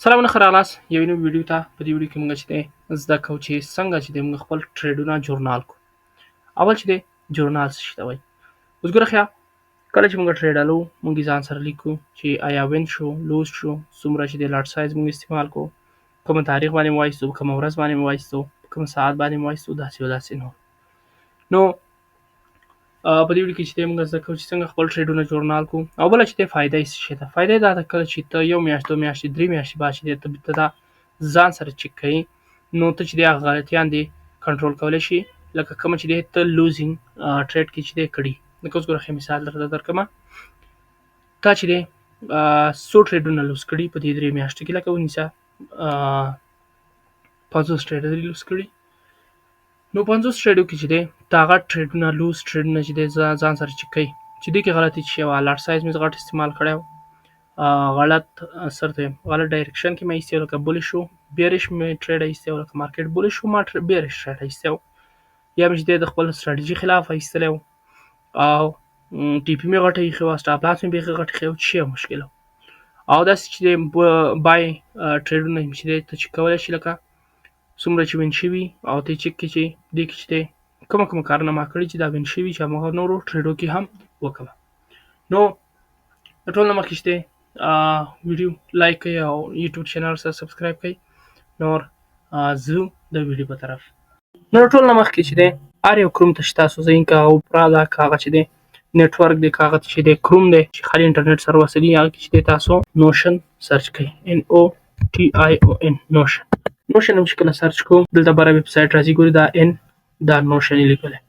سلامونه ښه راغلاست یوې نوې ویډیو ته. په دې ویډیو کې موږ چې دی زده کوو چې څنګه چې دی موږ خپل ټریډونه جورنال کړو. اول چې دی جورنال څه شي ته وایي. اوس ګوره ښه کله چې موږ ټریډ الو موږ ځان سره لیکو چې آیا وین شو لوز شو څومره چې دی لاټ سایز موږ استعمال کوو، کومه تاریخ باندې مو وایستو، کومه ورځ باندې مو وایستو، کوم ساعت باندې مو وایستو، داسې او داسې نور. نو په دې ویډیو کې چې دی موږ زده کوو چې څنګه خپل ټریډونه جورنال کړو. او بله چې دی فایده یې څه شی ده. فایده یې دا ده کله چې ته یو میاشت دو میاشتې درې میاشتې بعد چې دی ته دا ځان سره چک کوي نو ته چې دی هغه غلطیان دی کنټرول کولی شي، لکه کومه چې دی ته لوزینګ ټریډ کې چې دی کړي. لکه اوس ګوره ښه مثال درته درکړمه، تا چې دی څو ټریډونه لوز کړي په دې درې میاشتو کې، لکه ونیسه 50 ټریډ لوز کړي. نو 50 ټریډو کې چې دی ته هغه ټریډونه لوز ټریډونه چې دی ځان سره چک کوي چې دې کې غلطي څه شوې وه، لاټ سایز مې غټ استعمال کړی و، غلط سر ته غلط ډایرکشن کې مې ایستی و، لکه بولیش شو بیریش مې ټریډ ایستی و، لکه مارکیټ بولیش شو ما بیریش ټریډ ایستی و، یا مې چې دی د خپل ستراتیژۍ خلاف ایستلی و او ټي پي مې غټه ایښې وه، سټاپ لاس مې بیخي غټ ایښی و، څه شی مشکل و. او داسې چې دی بای ټریډونه چې دی ته چک کولی شي، لکه څومره چې وین شوي او ته چک کړي چې دې کې چې دی کومه کارونه ما کړي چې دا وین شوي چې هماغه نورو ټریډو کې هم وکړه. نو د ټول نه مخکې چې دی ویډیو لایک کړئ او یوټیوب چینل سره سبسکرایب کړئ. نور ځو د ویډیو په طرف. نو د ټول نه مخکې چې دی هر یو کروم ته چې تاسو ځئ که هغه اوپرا ده که هغه چې دی نیټورک دی که هغه چې دی کروم دی چې خالي انټرنیټ سره وصل وي، هغه کې چې دی تاسو نوشن سرچ کړئ، NOTION نوشن. نوشن هم چې کله سرچ کوو دلته بره ویب سایټ راځي، ګورئ دا N دا نوشن یې لیکلی،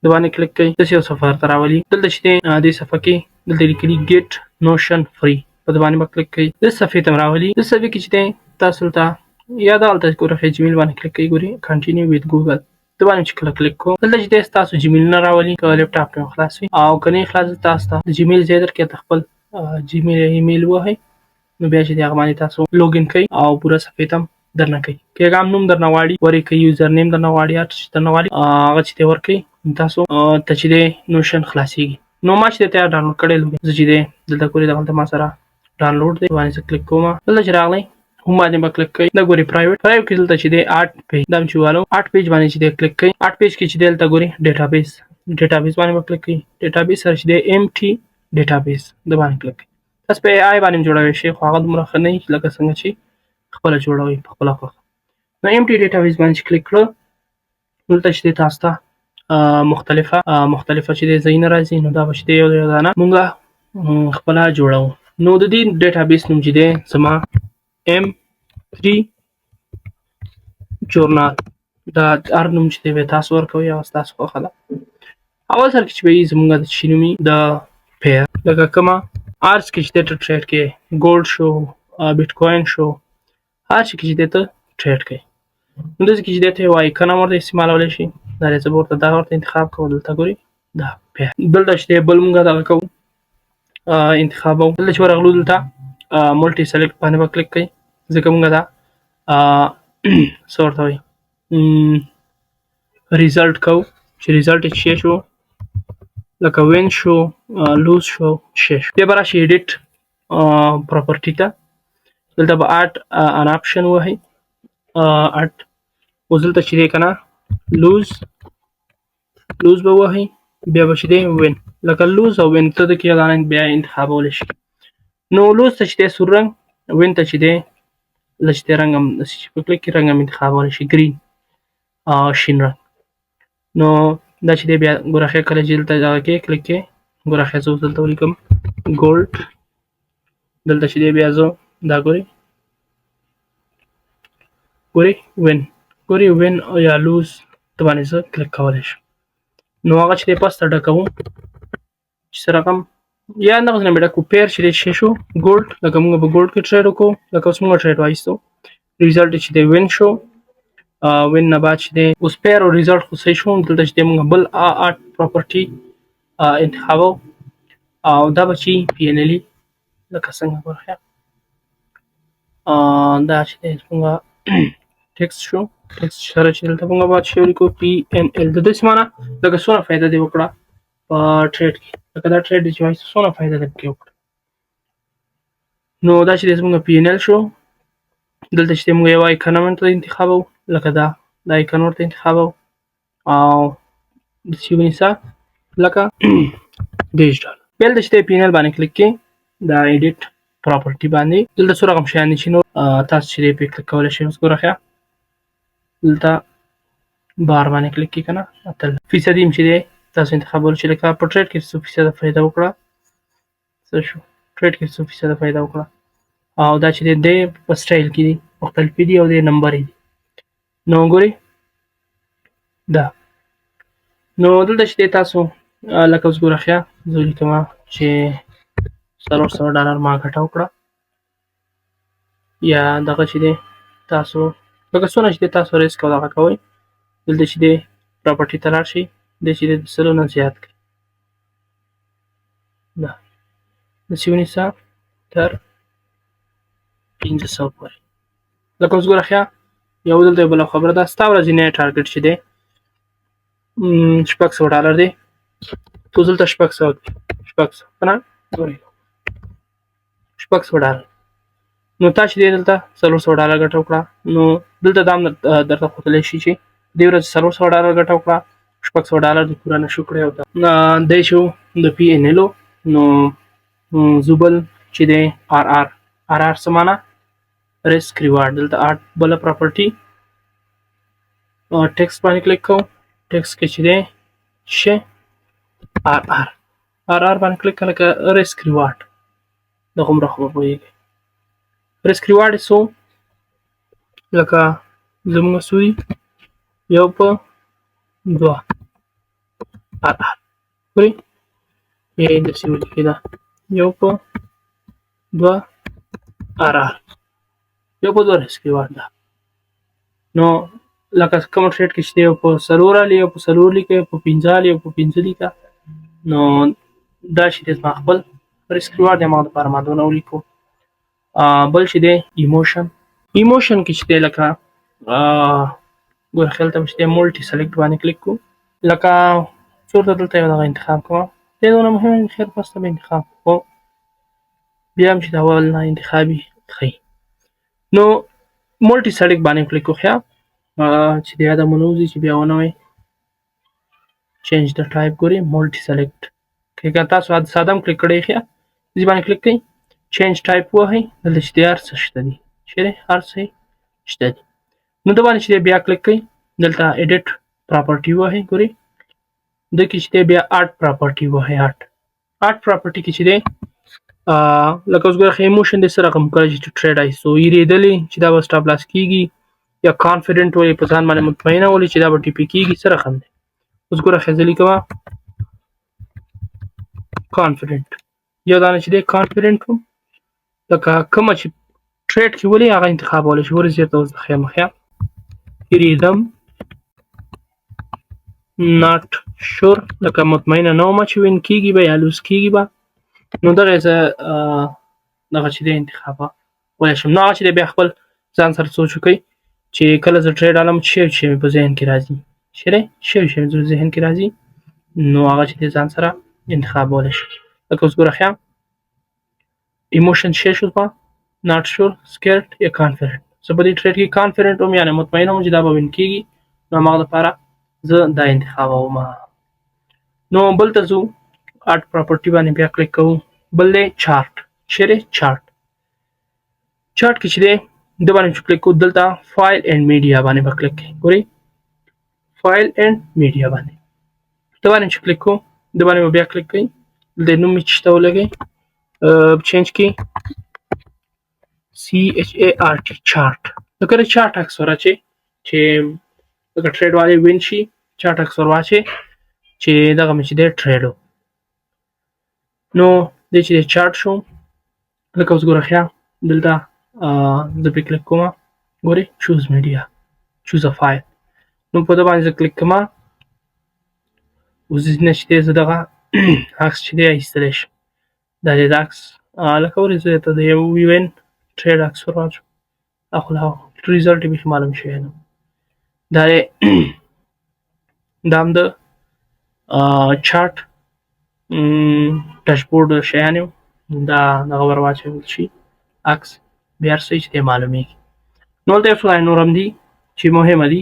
د باندې کلیک کوئ، داسې یو صفحه درته راولي. دلته چې دی دې صفحه کې دلته لیکلي ګیټ نوشن فري، په دې باندې به کلیک کوئ. دې صفحې ته راولي، دې صفحې کې چې دی تاسو دلته یا دلته ګوره ښه جمیل باندې کلیک کوئ، ګورئ کنټینیو ویت ګوګل د باندې چې کله کلیک کوو دلته چې دی ستاسو جمیلونه راولي، که لیپټاپ کې خلاص وي او که نه خلاص تاسو ته د جمیل ځای درکړي ته خپل جمیل ایمیل ووهئ، نو بیا چې دی هغه باندې تاسو لوګین کوئ او پوره صفحې ته هم درنه کوي. که هغه هم نوم درنه غواړي ورې که یوزر نیم درنه غواړي هر څه چې درنه غواړي هغه چې دی ورکوئ، تاسو ته چې دی نوشن خلاصېږي. نو ما چې دی تیار ډاونلوډ کړی زه چې دی دلته ګورئ دغلته ما سره ډاونلوډ دی، باندې زه کلیک کوم. دلته چې راغلی هم باندې به کلیک کوئ، دا ګورئ پرایویټ کې دلته چې دی 8 پیج دا هم چې والو 8 پیج باندې چې دی کلیک کوئ. 8 پیج کې چې دی دلته ګورئ ډیټابیس باندې به کلیک کوئ. ډیټابیس سره چې دی MT ډیټابیس د باندې کلیک کوئ. تاسو په AI باندې هم جوړوی شئ، خو هغه دومره ښه نه وي لکه څنګه چې خپله جوړوئ په خپله خوښه. نو MT ډیټابیس باندې چې کلیک کړه دلته چې دی تاسو ته مختلفه چې دی ځایونه راځي، نو دا به چې دی یو دانه مونږ خپله جوړوو. نو د دې ډیټابیس نوم چې دی زما M3 جورنال، دا هر نوم چې دی به تاسو ورکوئ او ستاسو خوښه ده. اول سر کې چې به یې زمونږ د شي نوم د پیر، لکه کومه ارز کې چې دی ته ټریډ کې ګولډ شو بیټکوین شو هر شي کې چې دی ته ټریډ کوئ. نو داسې کې چې دی ته یو آیکن هم ورته استعمالولی شي، دا دی زه به ورته دا ورته انتخاب کوم. دلته ګورئ دا پیر، دلته چې دی بل مونږ دغه کوو انتخابوو. دلته چې ورغلو دلته ملټي سلیکټ باندې به کلیک کوئ، ځکه مونږ دا څه ورته وایي ریزلټ کوو چې ریزلټ یې څه شو، لکه وین شو لوز شو څه شو. بیا به راشي ایډیټ پراپرټي ته، دلته به اډ ان آپشن ووهئ اډ. اوس دلته چې دی که نه لوز به ووهئ، بیا به چې دی وین، لکه لوز او وین ته د کې یو دانه بیا انتخابولی شي. نو لوز ته چې دی سور رنګ، وین ته چې دی لږ چې دی رنګ هم داسې چې په کلیک کې رنګ هم انتخابولی شي، ګرین شین رنګ. نو دا چې دی بیا ګوره ښه کله چې دلته دغه کې کلیک کې ګوره ښه زه اوس دلته ولیکم ګولډ، دلته چې دی بیا زه دا ګورئ وین یا لوز د باندې زه کلیک کولی شم. نو هغه چې دی پس ته ډکوم چې څه رقم یا دغسې نه مې ډکو پیر چې دی څه شو ګولډ، لکه موږ به ګولډ کې ټریډ وکړو، لکه اوس موږ ټریډ وایستو. ریزلټ چې دی وین شو، وین نه بعد چې دی اوس پیر او ریزلټ خو صحیح شو. دلته چې دی موږ بل آرټ پراپرټي انتخابو او دا به چې PNL لکه څنګه ګوره دا چې دی موږ ټیکسټ شو، ټیکسټ سره چې دلته موږ باید شی ولیکو PNL. د داسې معنی لکه څونه فایده دې وکړه په ټریډ کې، لکه دا ټریډ چې وایي څونه فایده دې پکې وکړه. نو دا چې دی زموږ PNL شو دلته چې موږ یو آیکن ورته انتخابو لکه دا آیکن ورته انتخابو او داسې ونیسه لکه ډیجیټل. بیا دلته چې پینل باندې کلیک کړئ دا ایډیټ پراپرټي باندې دلته څو رقم شیان دي چې نو تاسو چې پرې کلیک کولی شئ. اوس ګوره ښه دلته بار باندې کلیک کړئ که نه اتل فیصدي چې دی تاسو انتخابولی چې لکه په ټریډ کې 100% فایده وکړه څه شو ټریډ کې 100% فایده وکړه او دا چې دی په سټایل کې دي مختلفې دي او د نمبر دي. نو ګورئ دا نو دلته چې دی تاسو لکه اوس ګوره ښه زه ولیکمه چې $400 ما ګټه وکړه یا دغه چې دی تاسو لکه څونه چې دی تاسو ریسک او دغه کوئ دلته چې دی پراپرټي ته لاړ شئ دی چې دی د 100 نه زیات کړئ دا داسې ونیسه تر 1500 پورې. لکه اوس ګوره ښه یو دلته یو بله خبره ده ستا ورځنی ټارګټ چې دی $600 دی تو دلته 600 که نه ګورئ $600 نو تا چې دی دلته $400 ګټه وکړه نو دلته دا هم درته ښودلی شي چې دې ورځې $400 ګټه وکړه $600 دې پوره نشو کړی او دی شو د پی ان ایلو. نو زوبل چې دی آر آر څه معنا ریسک ریوارډ دلته بله پراپرټي ټیکسټ باندې کلیک کوو ټیکسټ کې چې دی شه آر باندې کلیک کړه لکه ریسک ریوارډ دغه عمره خو به پوهېږئ ریسک ریوارډ څو لکه زموږ څو دي یو په 2 آر ګورئ یا یې داسې ولیکئ دا یو په 2 آر یو په 2 ریسک ریوارډ ده. نو لکه کوم ټریډ کې چې دی یو په 4 رالي یو په 4 لیکه یو په 15 رالي یو په 15 لیکه نو دا چې دی زما خپل ریسک ریوارډ دی هماغه دپاره ما دونه ولیکو. بل چې دی ایموشن کې چې دی لکه ګوره خیال ته چې دی مولټي سلیکټ باندې کلیک کوو لکه څورته دلته یو دغه انتخاب کوم دی دونه مهم خیر پسته به انتخاب خو بیا هم چې د اول نه انتخابي ښیي. نو مولټي سلیکټ باندې کلیک وکړئ چې د یاده مو نه وځي چې بیا ونه وایي چینج د ټایپ ګورئ مولټي سلیکټ که تاسو ساده هم کلیک کړی ښه دې باندې کلیک کړئ چینج ټایپ ووهئ دلته چې دی هر څه شته دي چیرې هر څه شته دي. نو د باندې چې دی بیا کلیک کړئ دلته ایډیټ پراپرټي ووهئ ګورئ دې کې چې دی بیا آرټ پراپرټي ووهئ آرټ پراپرټي کې چې دی لکه اوس ګوره ښه ایموشن دی څه رقم کله چې ټریډ ایستو یېرېدلې چې دا به سټاپ لاس کېږي یا کانفیډنټ ولې په ځان باندې مطمئنه ولې چې دا به ټیپي کېږي څه رقم دی. اوس ګوره ښه زه لیکمه کانفیډنټ یو دانه چې دی کانفیډنټ وم لکه کومه چې ټریډ کې ولې هغه انتخابولی شي ورځې درته اوس د ښیم ښه یېرېدم ناټ شور لکه مطمئنه نه ومه چې وین کېږي به یا لوز کېږي به نو دغه زه دغه چې دی انتخابولی شم. نو هغه چې دی بیا خپل ځان سره سوچ وکړئ چې کله زه ټریډ الم څه شی مې په ذهن کې راځي چیرې څه شی مې په ذهن کې راځي نو هغه چې دی ځان سره انتخابولی شي. لکه اوس ګوره ښه ایموشن څه شو زما ناټ شور سکیرډ یا کانفیډنټ زه په دې ټریډ کې کانفیډنټ وم یعنې مطمئنه وم چې دا به وین کېږي نو هماغه دپاره زه دا انتخابوم. نو بل ته ځو آرټ پراپرټي باندې بیا کلیک کوو بل دی چارټ چیرې چارټ کې چې دی د باندې چې کلیک کوو دلته فایل اینډ میډیا باندې به کلیک کوئ ګورئ فایل اینډ میډیا باندې د باندې چې کلیک کوو د باندې به بیا کلیک کوئ دلته نوم مې چې ته ولګئ چینج کې CHART چارټ لکه د چارټ عکس ورچې چې لکه ټریډ والے وین شي چارټ عکس ور واچې چې دغه مې چې دی ټریډ و نو دی چې دی چارټ شو لکه اوس ګوره ښه دلته زه پرې کلیک کوم ګورئ چوز میډیا چوز ا فایل نو په ده باندې زه کلیک کوم اوس نه چې دی زه دغه عکس چې دی ایستلی شم دا دی د عکس لکه ورې زه ته د یو وین ټریډ عکس ور واچوم خو ریزلټ یې بیخي معلوم شوی نه دا دی دا هم د چارټ ډاشبورډ شیان یو دا دغه ور واچول شي عکس بیا هر څه چې دی معلومیږي. نو دلته یو څو نور هم دي چې مهمه دي.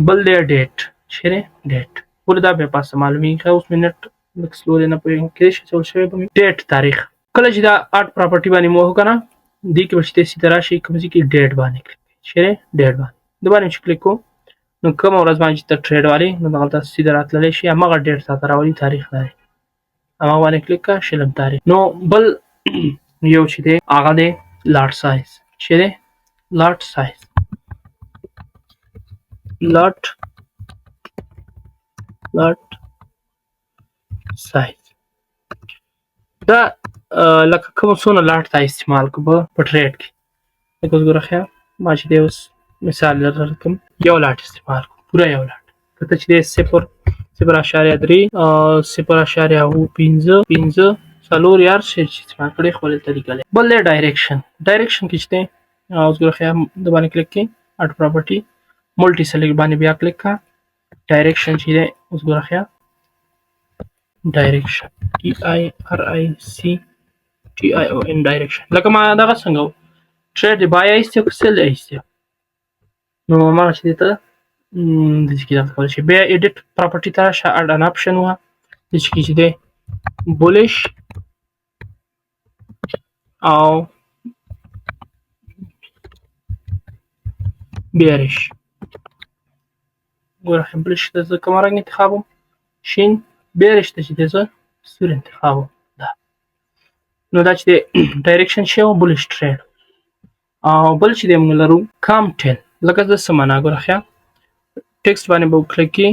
بل دی ډیټ. چې دی ډیټ ولې دا بیا پاسه معلومېږي. اوس مې نټ لږ سلو دی، نه پوهېږم کېدای شي چول شوی به وي. ډیټ تاریخ. کله چې دا اټ پراپرټي باندې مو وکړو که نه، دې کې به چې دی سیده راشي کوم ځای کې ډیټ باندې کلیک کوئ. چې دی ډیټ باندې د باندې چې کلیک کوو نو کومه ورځ باندې چې ته ټریډ والې نو دغلته سیده راتللی شي، همغه ډیټ تاته راولي، تاریخ لري، همغه باندې کلیک کړه، شلم تاریخ. نو بل یو چې دی هغه دی لاټ سایز. چې دی لاټ سایز. لاټ سایز دا لکه کوم څونه لاټ ته استعمال کړو په ټریډ کې. لکه اوس ګوره ښه ما چې دی اوس مثال در کوم یو لاټ استعمال کړو، پوره یو لاټ. که ته چې دی 0.3 0.5 څلور یار شي چې استعمال کړی خپل طریقه لري. بل دی ډایرکشن. ډایرکشن کې چې دی اوس ګوره ښه د باندې کلیک کړئ، اټ پراپرټي ملټي سلیکټ باندې بیا کلیک کړه. ډایرکشن چې دی اوس ګوره ښه ډایرکشن DIRECTION ډایرکشن. لکه ما دغه څنګه و ټریډ دی بای ایستیو که سیل ایستیو نو هماغه چې دی ته داسې کې دغه کولی شي. بیا ایډیټ پراپرټي ته راشه، اډ ان اپشن وه داسې کې چې دی بولیش او بیاریش. ګوره ښه بولیش ته زه کومه رنګ انتخابوم؟ شین. بیاریش ته چې دی زه سور انتخابوم. دا نو دا چې دی ډایرکشن شی و بولیش ټریډ. او بل چې دی موږ لرو کام ټیل. لکه زه څه معنا ګوره ښه ټکسټ باندې به وکلیک کړي،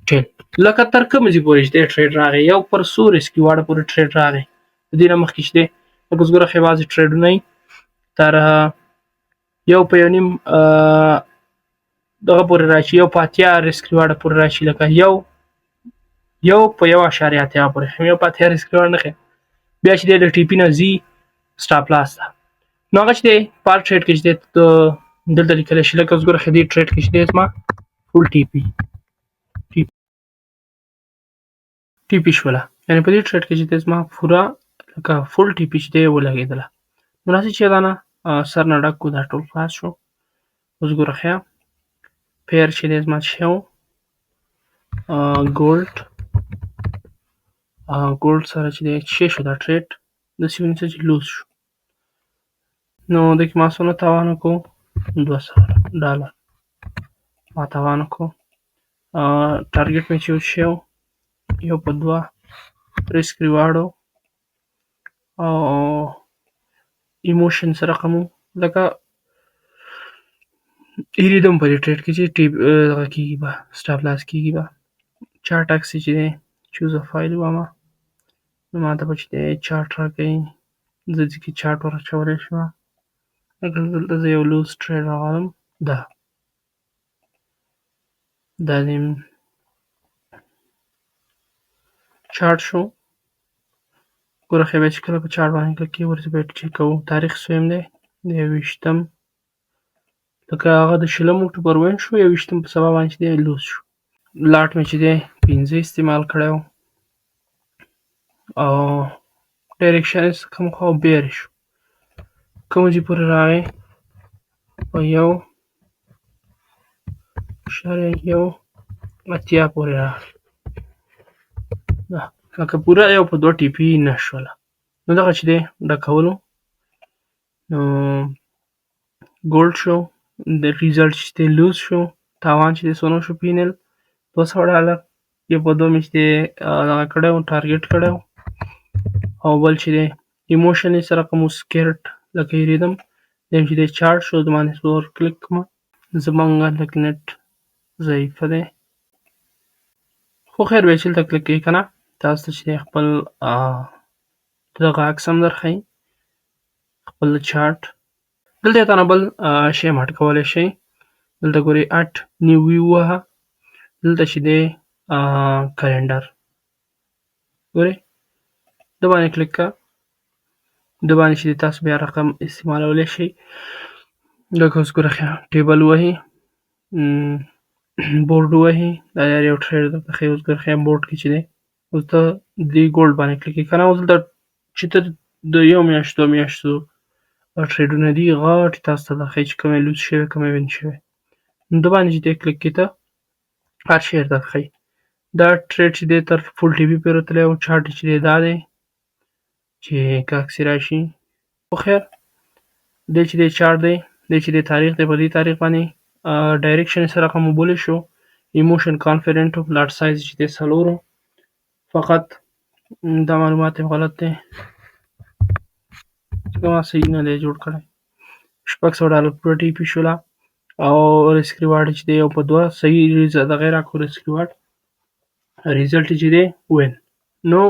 ټیل لکه تر کومه ځای پورې چې دی ټریډ راغی، یو پر څو ریسکي واړه پورې ټریډ راغی. د دې نه مخکې چې دی لکه اوس ګوره ښه بعضې ټریډونه وي تر یو په یو نیم دغه پورې راشي، یو په اتیا ریسک ریواړه پورې راشي. لکه یو په 1.8 پورې ښیم، یو په اتیا ریسک ریواړ نه ښیم. بیا چې دی د ټي پي نه ځي سټاپ لاس ده. نو هغه چې دی په هر ټریډ کې چې دی دلته لیکلی شي. لکه اوس ګوره ښه دې ټریډ کې چې دی زما فول ټي پي شوله، یعنې په دې ټریډ کې چې دی زما پوره لکه فول ټي پي چې دی ولګېدله. نو داسې چې دا نه سر نه ډک کړو، دا ټول خلاص شو. اوس ګوره ښه پیر چې دی زما څه و ګولډ سره چې دی څه شو دا ټریډ داسې ونیسه چې لوز شو. نو دې کې ما څونه تاوان وکړو $200 ما تاوان وکړو. ټارګټ مې چې اوس شی و یو په 2 ریسک ریواړ و او ایموشنس رقم و. لکه هېرېدم په دې ټریډ کې چې دغه کېږي به سټاپ لاس کېږي به. چارټ اکسي چې دی چوز ا فایل وواهمه نو ما ته به چې دی چارټ راکوي، زه دې کې چارټ ورچولی شم. لکه دلته زه یو لوز ټریډ راغلم، دا دې چارټ شو. ګوره ښه بیا چې کله په چارټ باندې کلیک کوي ورته بیا چیک کوو. تاریخ سویم دی د 21م، لکه هغه د 20 اکتوبر وین شو، 21م په سبا باندې چې دی لوز شو. لاټ مې چې دی 15 استعمال کړی و او ډایرکشن یې کوم خوا بیرې شو، کوم ځای پورې راغی په 1.1 پورې راغی. لکه پوره یو په 2 ټي پي نه شوله. نو دغه چې دی ډکولو نو ګولډ شو، د ریزلټ چې دی لوز شو، تاوان چې دی څونه شو پینل $200. یو په 2 مې چې دی دغه کړی و ټارګټ کړی و. او بل چې دی ایموشن یې سره کوم سکیرټ لکه هېرېدم. دویم چې دی چارټ شو، د باندې زه ور کلیک کړم. زمونږ لږ نټ ضعیفه دی خو خیر بیا چې دلته کلیک کوئ که نه تاسو ته چې دی خپل دغه عکس هم درښیي، خپل چارټ. دلته یې تانه بل شی هم اډ کولی شئ. دلته ګورئ اټ نیو ویو ووهه، دلته چې دی کلنډر ګورئ د باندې کلیک کړه. د باندې چې دی تاسو بیا رقم استعمالولی شئ. لکه اوس ګوره ښه ټیبل ووهئ، بورډ ووهئ، دا یو ټریډ درته ښیي. اوس ګوره ښه بورډ کې چې دی اوس ته دې ګولډ باندې کلیک کړې که نه اوس دلته چې ته د 1 میاشت 2 میاشتو ټریډونه دي غټې تاسو ته دا ښیي چې کومې لوز شوی کومې وین شوی نو د باندې چې دی کلیک کړې ته هر شی درته ښیي دا ټریډ چې دی تر فول ټي وي پورې وتلی او چارټ چې دی دا دی چې که عکسي راشي خو خیر دی چې دی چارټ دی دی چې دی تاریخ دی په دې تاریخ باندې ډایرکشن یې څه رقم وبولی شو ایموشن کانفیډنټ لاټ سایز چې دی 4 فقط دا معلومات یې غلط دی ځکه ما صحیح نه دی جوړ کړی $600 پوره ټي پي شوله او ریسک ریوارډ چې دی یو په 2 صحیح د غیر راکړو ریسک ریوارډ ریزلټ چې دی وین نو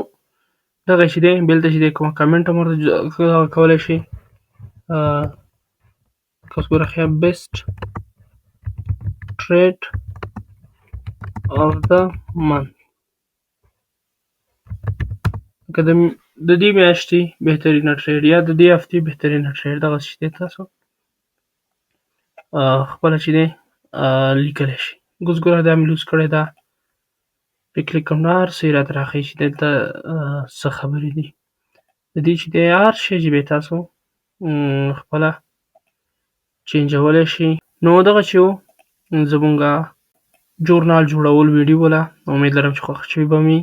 دغه چې دی بلته چې دی کومه کمنټ هم ورته کولی شي که اوس ګوره ښه بیسټ ټریډ of the month که د دې میاشتې بهترینه ټریډ یا د دې هفتې بهترینه ټریډ دغسې چې دی تاسو خپله چې دی لیکلی شي اوس ګوره دا مې لوز کړی دا پرې کلیک کوم نو هر څه یې راته راښیي چې دلته څه خبرې دي د دې چې دی هر شی چې به یې تاسو خپله چینجولی شي نو دغه چې و زمونږ جورنال جوړول ویډیو وله امید لرم چې خوښ شوي به مې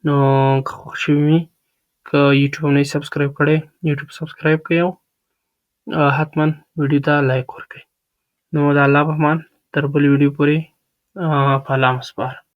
نو که خوښ شوي مې که یوټیوب هم نه یې سبسکرایب کړی یوټیوب سبسکرایب کړئ او حتما ویډیو ته لایک ورکړئ نو د الله په امان تر بل ویډیو پورې په الله مو سپارم